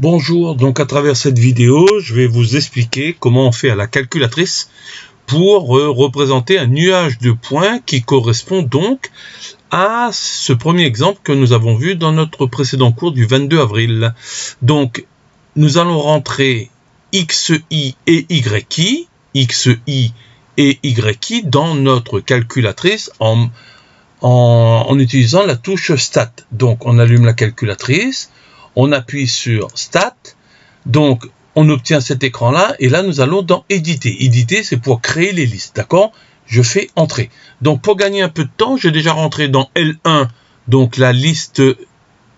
Bonjour, donc à travers cette vidéo, je vais vous expliquer comment on fait à la calculatrice pour représenter un nuage de points qui correspond donc à ce premier exemple que nous avons vu dans notre précédent cours du 22 avril. Donc, nous allons rentrer xi et yi, xi et yi dans notre calculatrice en utilisant la touche Stat. Donc, on allume la calculatrice. On appuie sur Stat, donc on obtient cet écran-là, et là nous allons dans Éditer. Éditer, c'est pour créer les listes, d'accord? Je fais Entrer. Donc pour gagner un peu de temps, j'ai déjà rentré dans L1, donc la liste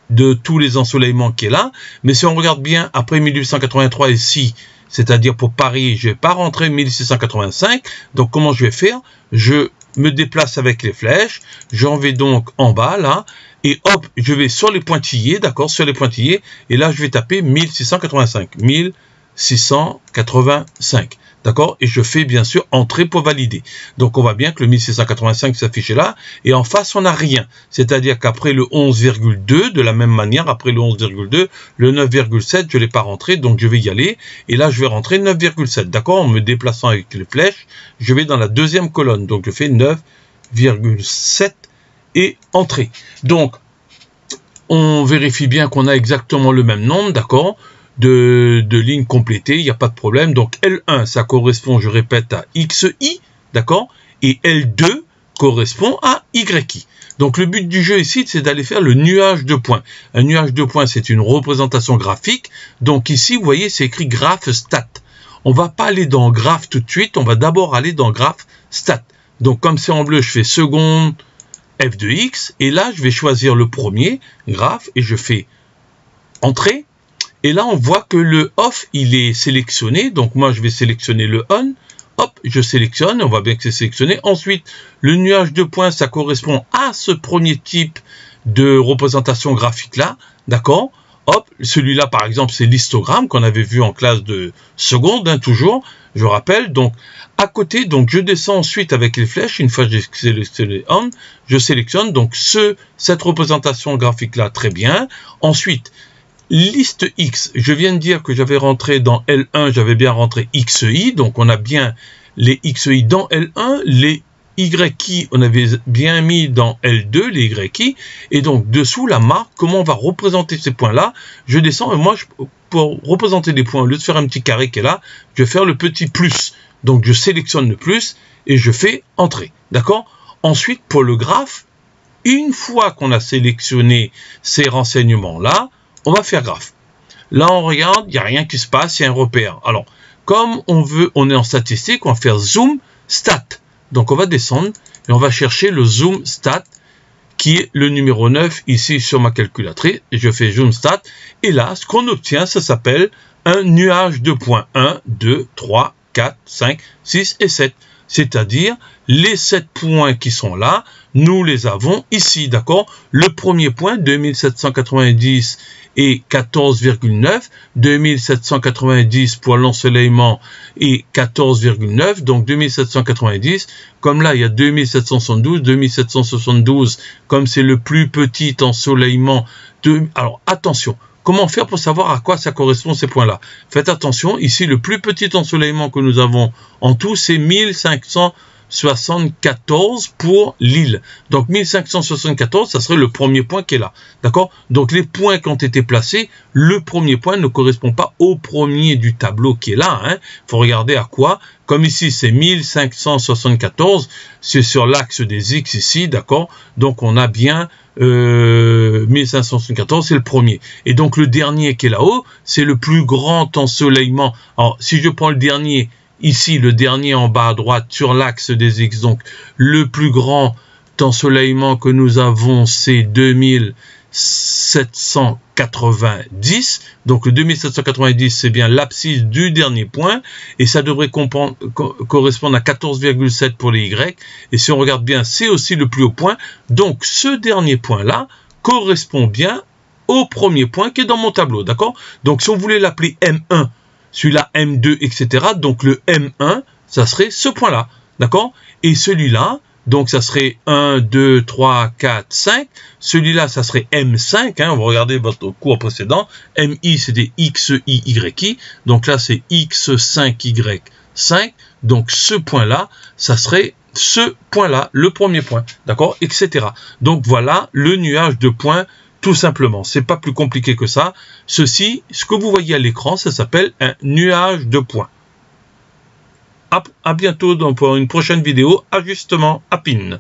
de tous les ensoleillements qui est là, mais si on regarde bien, après 1883 ici, c'est-à-dire pour Paris, je ne vais pas rentrer 1685, donc comment je vais faire? Je me déplace avec les flèches, j'en vais donc en bas là, et hop, je vais sur les pointillés, d'accord, sur les pointillés, et là je vais taper 1685, 1685, d'accord, et je fais bien sûr Entrer pour valider. Donc on voit bien que le 1685 s'affiche là, et en face on n'a rien, c'est-à-dire qu'après le 11,2, de la même manière, après le 11,2, le 9,7, je ne l'ai pas rentré, donc je vais y aller, et là je vais rentrer 9,7, d'accord, en me déplaçant avec les flèches, je vais dans la deuxième colonne, donc je fais 9,7 et Entrer. Donc, on vérifie bien qu'on a exactement le même nombre, d'accord, de lignes complétées, il n'y a pas de problème. Donc, L1, ça correspond, je répète, à XI, d'accord, et L2 correspond à YI. Donc, le but du jeu ici, c'est d'aller faire le nuage de points. Un nuage de points, c'est une représentation graphique. Donc, ici, vous voyez, c'est écrit graphe stat. On ne va pas aller dans graphe tout de suite, on va d'abord aller dans graphe stat. Donc, comme c'est en bleu, je fais seconde, f de x, et là je vais choisir le premier graphe et je fais Entrer, et là on voit que le off il est sélectionné, donc moi je vais sélectionner le on, hop, je sélectionne, on voit bien que c'est sélectionné. Ensuite le nuage de points, ça correspond à ce premier type de représentation graphique là, d'accord. Hop, celui-là par exemple c'est l'histogramme qu'on avait vu en classe de seconde, hein, toujours, je rappelle. Donc à côté, donc je descends ensuite avec les flèches, une fois que j'ai sélectionné on, je sélectionne donc cette représentation graphique là, très bien. Ensuite, liste X, je viens de dire que j'avais rentré dans L1, j'avais bien rentré XI, donc on a bien les XI dans L1, les YI, on avait bien mis dans L2, les YI, et donc dessous la marque, comment on va représenter ces points-là. Je descends, et moi, pour représenter des points, au lieu de faire un petit carré qui est là, je vais faire le petit plus. Donc je sélectionne le plus, et je fais Entrer, d'accord. Ensuite, pour le graphe, une fois qu'on a sélectionné ces renseignements-là, on va faire graphe. Là, on regarde, il n'y a rien qui se passe, il y a un repère. Alors, comme on est en statistique, on va faire zoom stat. Donc, on va descendre et on va chercher le zoom stat qui est le numéro 9 ici sur ma calculatrice. Et je fais zoom stat. Et là, ce qu'on obtient, ça s'appelle un nuage de points. 1, 2, 3, 4, 5, 6 et 7. C'est-à-dire, les 7 points qui sont là, nous les avons ici, d'accord? Le premier point, 2790 et 14,9, 2790 pour l'ensoleillement et 14,9, donc 2790, comme là il y a 2772, 2772, comme c'est le plus petit ensoleillement, alors attention, comment faire pour savoir à quoi ça correspond ces points-là? Faites attention, ici le plus petit ensoleillement que nous avons en tout, c'est 1574 pour Lille. Donc 1574, ça serait le premier point qui est là. D'accord? Donc les points qui ont été placés, le premier point ne correspond pas au premier du tableau qui est là. Il faut regarder à quoi. Comme ici, c'est 1574, c'est sur l'axe des X ici, d'accord? Donc on a bien 1574, c'est le premier. Et donc le dernier qui est là-haut, c'est le plus grand ensoleillement. Alors si je prends le dernier, ici, le dernier en bas à droite sur l'axe des X, donc le plus grand ensoleillement que nous avons, c'est 2790. Donc le 2790, c'est bien l'abscisse du dernier point, et ça devrait correspondre à 14,7 pour les Y. Et si on regarde bien, c'est aussi le plus haut point. Donc ce dernier point-là correspond bien au premier point qui est dans mon tableau, d'accord? Donc si on voulait l'appeler M1, celui-là M2, etc. Donc le M1, ça serait ce point-là, d'accord? Et celui-là, Donc, ça serait 1, 2, 3, 4, 5. Celui-là, ça serait M5. On va regarder votre cours précédent. MI, c'est des XI, YI. Donc là, c'est X5Y5. Donc, ce point-là, ça serait ce point-là, le premier point. D'accord, etc. Donc, voilà le nuage de points, tout simplement. C'est pas plus compliqué que ça. Ceci, ce que vous voyez à l'écran, ça s'appelle un nuage de points. À bientôt pour une prochaine vidéo, ajustement à pin.